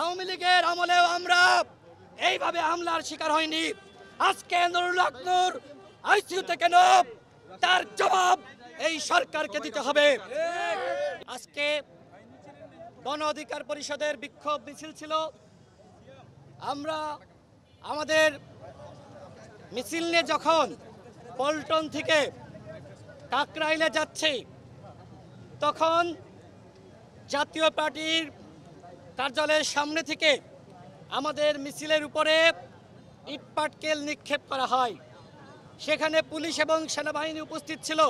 আওয়ামী লীগের আমলেও আমরা এইভাবে হামলার শিকার হয়নি। আজকে নুরুল হক নূর আইসিইউতে কেন, তার জবাব এই সরকারকে দিতে হবে। আজকে গণ অধিকার পরিষদের বিক্ষোভ মিছিল ছিল। আমরা আমাদের মিছিল নিয়ে যখন পল্টন থেকে কাকরাইলে যাচ্ছি, তখন জাতীয় পার্টির কার্যালয়ের সামনে থেকে আমাদের মিছিলের উপরে ইটপাটকেল নিক্ষেপ করা হয়। সেখানে পুলিশ এবং সেনাবাহিনী উপস্থিত ছিল।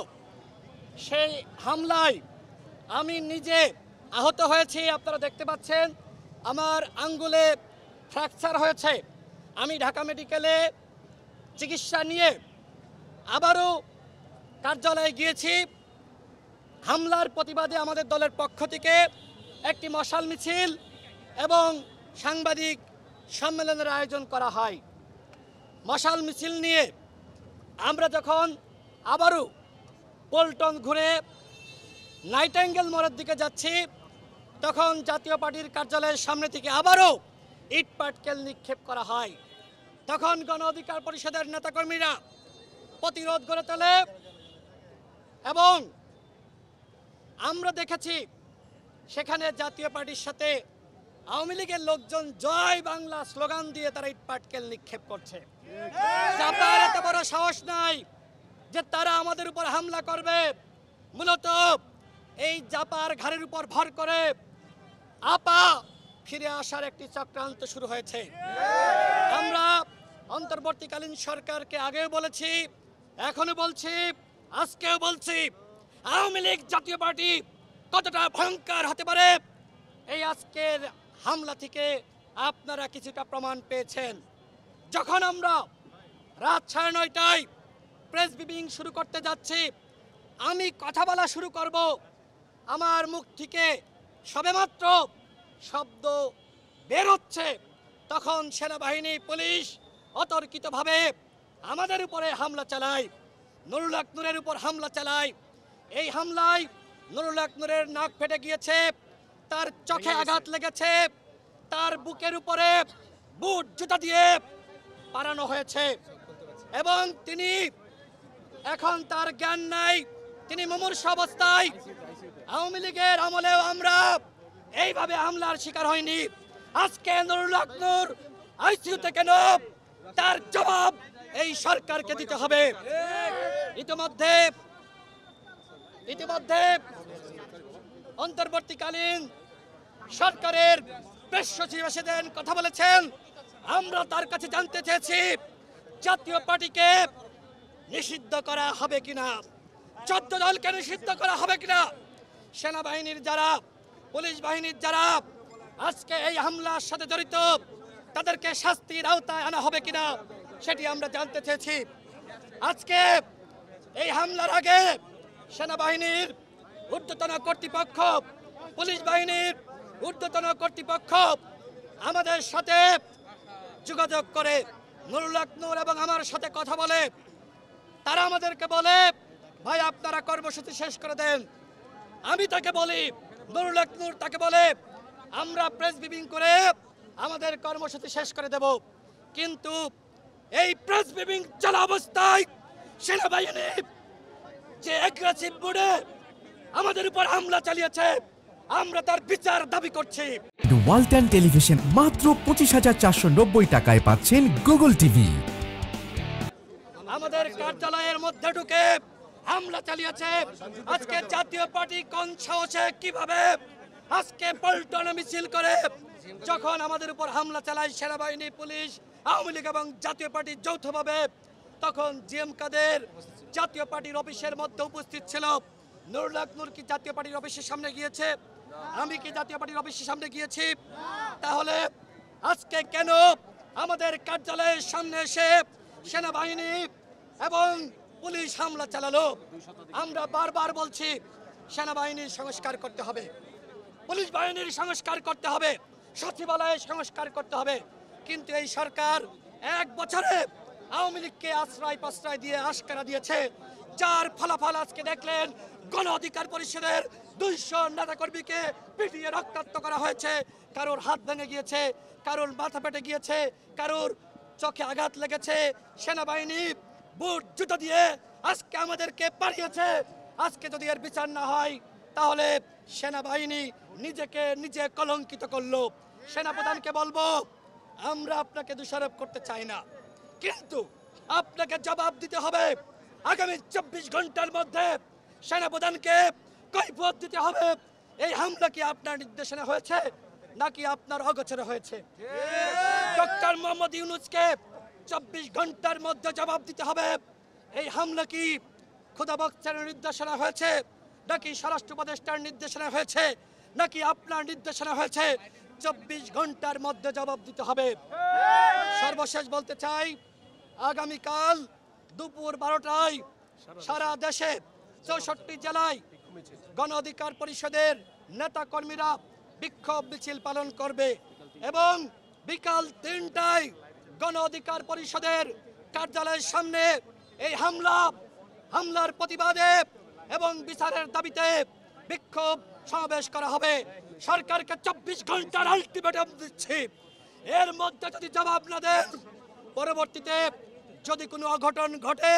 সেই হামলায় আমি নিজে আহত হয়েছি, আপনারা দেখতে পাচ্ছেন আমার আঙ্গুলে ফ্র্যাকচার হয়েছে। আমি ঢাকা মেডিকেলে চিকিৎসা নিয়ে আবারও কার্যালয়ে গিয়েছি। হামলার প্রতিবাদে আমাদের দলের পক্ষ থেকে একটি মশাল মিছিল এবং সাংবাদিক সম্মেলনের আয়োজন করা হয়। মশাল মিছিল নিয়ে আমরা যখন আবারও পল্টন ঘুরে নাইটেঙ্গেল মোড়ের দিকে যাচ্ছি, তখন জাতীয় পার্টির কার্যালয়ের সামনে থেকে আবারও ইটপাটকেল নিক্ষেপ করা হয়। তখন গণ অধিকার পরিষদের নেতাকর্মীরা প্রতিরোধ গড়ে তোলে এবং আমরা দেখেছি সেখানে জাতীয় পার্টির সাথে আওয়ামী লীগের লোকজন জয় বাংলা স্লোগান দিয়ে তারা ইটপাটকেল নিক্ষেপ করছে। জাপার এত বড় সাহস নাই যে তারা আমাদের উপর হামলা করবে। মূলত এই জাপার ঘাড়ের উপর ভর করে আপা ফিরে আসার একটি চক্রান্ত শুরু হয়েছে। আমরা অন্তর্বর্তীকালীন সরকারকে আগেও বলেছি, এখনো বলছি, আজকেও বলছি, আওয়ামী লীগ জাতীয় পার্টি কতটা ভয়ঙ্কর হতে পারে এই আজকের হামলা থেকে আপনারা কিছুটা প্রমাণ পেয়েছেন। যখন আমরা রাত 9:30টায় প্রেস ব্রিফিং শুরু করতে যাচ্ছি, আমি কথা বলা শুরু করব, আমার মুখ থেকে সবেমাত্র শব্দ বের হচ্ছে, তখন সেনাবাহিনী পুলিশ অতর্কিতভাবে আমাদের উপরে হামলা চালায়, নুরুল হক নূরের উপর হামলা চালায়। এই হামলায় নুরুল হক নূরের নাক ফেটে গিয়েছে, তার চোখে আঘাত লেগেছে, তার বুকের উপরে বুট জুতা দিয়ে পারানো হয়েছে এবং তিনি এখন তার জ্ঞান নাই, তিনি মুমূর্ষ অবস্থায়। আওয়ামী লীগের আমলেও আমরা এইভাবে হামলার শিকার হয়নি। আজকে নুরুল হক নূর আইসিইউতে কেন, তার জবাব এই সরকারকে দিতে হবে। ইতিমধ্যে অন্তর্বর্তীকালীন সরকারের প্রেস সচিব সেদিন কথা বলেছেন। আমরা তার কাছে জানতে চেয়েছি জাতীয় পার্টিকে নিষিদ্ধ করা হবে কিনা, 14 দলকে নিষিদ্ধ করা হবে কিনা, সেনাবাহিনীর যারা, পুলিশ বাহিনীর যারা আজকে এই হামলার সাথে জড়িত তাদেরকে শাস্তির আওতায় আনা হবে কিনা সেটি আমরা জানতে চেয়েছি। আজকে এই হামলার আগে সেনাবাহিনীর ঊর্ধ্বতন কর্তৃপক্ষ, পুলিশ বাহিনীর ঊর্ধ্বতন কর্তৃপক্ষ আমাদের সাথে যোগাযোগ করে নুরুল হক নূর এবং আমার সাথে কথা বলে। তারা আমাদেরকে বলে, ভাই আপনারা কর্মসূচি শেষ করে দেন। আমি তাকে বলি, নুরুল হক নূর তাকে বলে, আমরা প্রেস ব্রিফিং করে আমাদের কর্মসূচি শেষ করে দেব। কিন্তু এই প্রেস ব্রিফিং চলা অবস্থায় সেনাবাহিনী যে অ্যাগ্রেসিভ মোডে আমাদের উপর হামলা চালিয়েছে, আমরা তার বিচার দাবি করছি। ওয়ালটন টেলিভিশন মাত্র 25,490 টাকায় পাচ্ছেন গুগল টিভি। আমাদের কার্যালয়ের মধ্যে ঢুকে হামলা চালিয়েছে। আজকে জাতীয় পার্টি কোন সাহসে কিভাবে আজকে পল্টনে মিছিল করে যখন আমাদের উপর হামলা চালায় সেনাবাহিনী, পুলিশ, আওয়ামী লীগ এবং জাতীয় পার্টি যৌথভাবে, তখন জিএম কাদের জাতীয় পার্টির অফিসের মধ্যে উপস্থিত ছিল। নুরুল হক নূর কি জাতীয় পার্টির অফিসের সামনে গিয়েছে? আমি কি জাতীয় পার্টির অফিসের সামনে গিয়েছি? তাহলে আজকে কেন আমাদের কার্যালয়ের সামনে এসে সেনাবাহিনী এবং পুলিশ হামলা চালালো? আমরা বারবার বলছি সেনাবাহিনীর সংস্কার করতে হবে, পুলিশ বাহিনীর সংস্কার করতে হবে, সচিবালয়ের সংস্কার করতে হবে। কিন্তু এই সরকার 1 বছরে আওয়ামী লীগকে আশ্রয় প্রশ্রয় দিয়ে আশকারা দিয়েছে, যার ফলাফল আজকে দেখলেন গণ অধিকার পরিষদের 200 নেতাকর্মীকে পিটিয়ে রক্তাক্ত করা হয়েছে, কারোর হাত ভেঙে গিয়েছে, কারোর মাথা ফেটে গিয়েছে, কারোর চোখে আঘাত লেগেছে। সেনাবাহিনী বুট জুতো দিয়ে আজকে আমাদেরকে পাঠিয়েছে। আজকে যদি এর বিচার না হয় তাহলে সেনাবাহিনী নিজেকে নিজে কলঙ্কিত করলো। সেনাপ্রধানকে বলবো, আমরা আপনাকে দোষারোপ করতে চাই না, কিন্তু আপনাকে জবাব দিতে হবে। আগামী 24 ঘন্টার মধ্যে সেনাপ্রধানকে কৈফিয়ত দিতে হবে। এই হামলা কি আপনার নির্দেশনা হয়েছে নাকি আপনার অগোচরে হয়েছে? ডক্টর মোহাম্মদ ইউনূসকে 24 ঘন্টার মধ্যে জবাব দিতে হবে। এই হামলা কি খোদাবক্তের নির্দেশনা হয়েছে নাকি স্বরাষ্ট্র উপদেষ্টার নির্দেশনা হয়েছে নাকি আপনার নির্দেশনা হয়েছে? 24 ঘন্টার মধ্যে জবাব দিতে হবে। সর্বশেষ বলতে চাই, আগামীকাল দুপুর 12টায় সারা দেশে 64 জেলায় গণ অধিকার পরিষদের নেতা কর্মীরা বিক্ষোভ মিছিল পালন করবে এবং বিকাল 3টায় গণ অধিকার পরিষদের কার্যালয়ের সামনে এই হামলার প্রতিবাদে এবং বিচারের দাবিতে বিক্ষোভ সমাবেশ করা হবে। সরকারকে 24 ঘন্টার আলটিমেটাম দিচ্ছি, এর মধ্যে যদি জবাব না দেন, পরবর্তীতে যদি কোনো অঘটন ঘটে,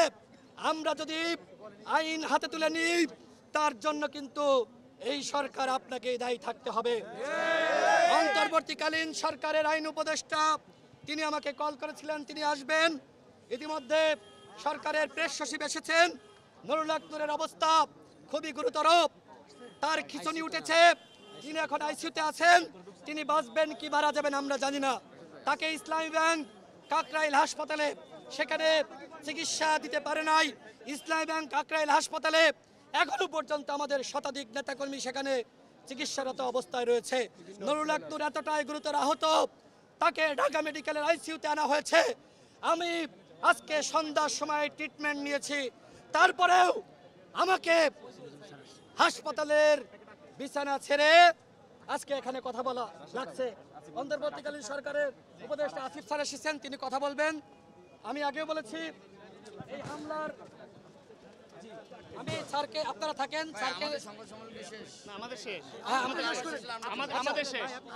আমরা যদি আইন হাতে তুলে নিই, তার জন্য কিন্তু এই সরকার আপনাকে দায়ী থাকতে হবে। অন্তর্বর্তীকালীন সরকারের আইন উপদেষ্টা তিনি আমাকে কল করেছিলেন, তিনি আসবেন। ইতিমধ্যে সরকারের প্রেস সচিব এসেছেন। নুরুল হক নূরের অবস্থা খুবই গুরুতর, তার খিঁচুনি উঠেছে, তিনি এখন আইসিইউতে আছেন। তিনি বাঁচবেন কি মারা যাবেন আমরা জানি না। তাকে ইসলামী ব্যাংক কাকরাইল হাসপাতালে সেখানে চিকিৎসা দিতে পারে নাই। ইসলামী ব্যাংক কাকরাইল হাসপাতালে এখনো পর্যন্ত আমাদের শতাধিক নেতাকর্মী সেখানে চিকিৎসারত অবস্থায় রয়েছে। নুরুল হক নূর এতটাই গুরুতর আহত, তাকে ঢাকা মেডিকেলের আইসিইউতে আনা হয়েছে। আমি আজকে সন্ধ্যার সময় ট্রিটমেন্ট নিয়েছি, তারপরেও আমাকে হাসপাতালের বিছানা ছেড়ে আজকে এখানে কথা বলা লাগছে। অন্তর্বর্তীকালীন সরকারের উপদেষ্টা আসিফ স্যার এসেছেন, তিনি কথা বলবেন। আমি আগেও বলেছি এই হামলার আমি স্যারকে, আপনারা থাকেন স্যারকে, আমাদের শেষ হ্যাঁ, আমাদের শেষ করে।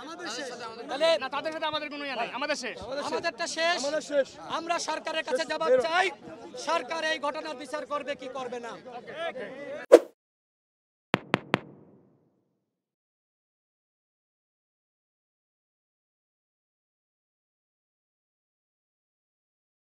আমাদের শেষ তাহলে না, তাদের সাথে আমাদের কোনো ইয়ে নাই, আমাদের শেষ। আমাদেরটা শেষ। আমরা সরকারের কাছে জবাব চাই, সরকার এই ঘটনার বিচার করবে কি করবে না।